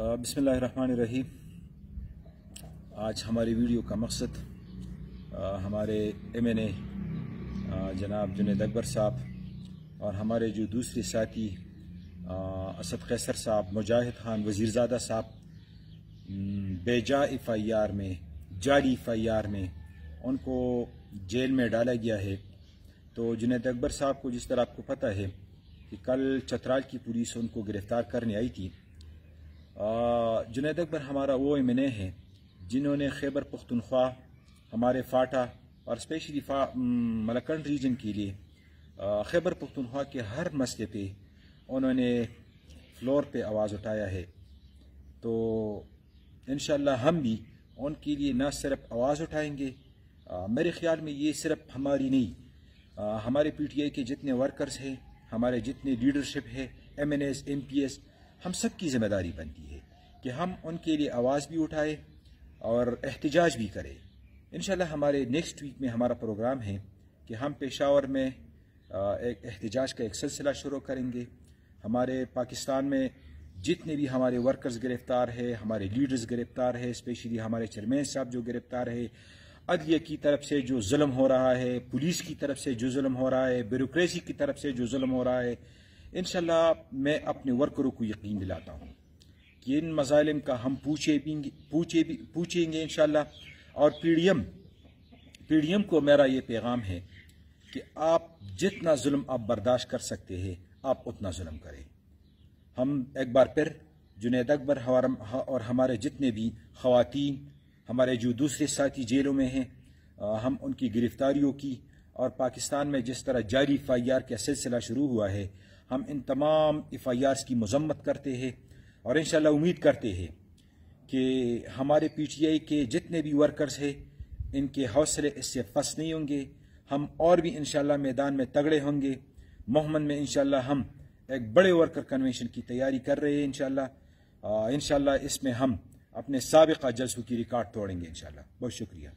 بسم اللہ الرحمن الرحیم۔ آج ہماری ویڈیو کا مقصد ہمارے MNA جناب جنید اکبر صاحب اور ہمارے جو دوسرے ساتھی اسد قیصر صاحب، مجاہد خان وزیرزادہ صاحب بے جا FIR میں، جعلی FIR میں ان کو جیل میں ڈالا گیا ہے۔ تو جنید اکبر صاحب کو جس طرح آپ کو پتہ ہے کہ کل چترال کی پولیس ان کو گرفتار کرنے آئی تھی۔ جنید اکبر ہمارا وہ MNA ہے جنہوں نے خیبر پختونخوا، ہمارے فاٹا اور اسپیشلی ملکنڈ ریجن کے لیے خیبر پختونخوا کے ہر مسئلے پہ انہوں نے فلور پہ آواز اٹھایا ہے۔ تو انشاءاللہ ہم بھی ان کے لیے نہ صرف آواز اٹھائیں گے، میرے خیال میں یہ صرف ہماری نہیں، ہمارے PTI کے جتنے ورکرز ہیں، ہمارے جتنے لیڈرشپ ہے، MNAs MPs، ہم سب کی ذمہ داری بنتی ہے کہ ہم ان کے لیے آواز بھی اٹھائے اور احتجاج بھی کریں۔ انشاءاللہ ہمارے نیکسٹ ویک میں ہمارا پروگرام ہے کہ ہم پشاور میں ایک احتجاج کا ایک سلسلہ شروع کریں گے۔ ہمارے پاکستان میں جتنے بھی ہمارے ورکرز گرفتار ہے، ہمارے لیڈرز گرفتار ہے، اسپیشلی ہمارے چیئرمین صاحب جو گرفتار ہے، عدلیہ کی طرف سے جو ظلم ہو رہا ہے، پولیس کی طرف سے جو ظلم ہو رہا ہے، بیوروکریسی کی طرف سے جو ظلم ہو رہا ہے، انشاءاللہ میں اپنے ورکروں کو یقین دلاتا ہوں کہ ان مظالم کا ہم پوچھیں گے انشاءاللہ۔ اور PDM کو میرا یہ پیغام ہے کہ آپ جتنا ظلم آپ برداشت کر سکتے ہیں آپ اتنا ظلم کریں۔ ہم ایک بار پھر جنید اکبر اور ہمارے جتنے بھی خواتین، ہمارے جو دوسرے ساتھی جیلوں میں ہیں، ہم ان کی گرفتاریوں کی اور پاکستان میں جس طرح جعلی FIR کا سلسلہ شروع ہوا ہے، ہم ان تمام FIRs کی مذمت کرتے ہیں اور انشاءاللہ امید کرتے ہیں کہ ہمارے PTI کے جتنے بھی ورکرز ہیں ان کے حوصلے اس سے پست نہیں ہوں گے۔ ہم اور بھی انشاءاللہ میدان میں تگڑے ہوں گے۔ محمد میں انشاءاللہ ہم ایک بڑے ورکر کنونشن کی تیاری کر رہے ہیں انشاءاللہ اس میں ہم اپنے سابقہ جلسوں کی ریکارڈ توڑیں گے انشاءاللہ۔ بہت شکریہ۔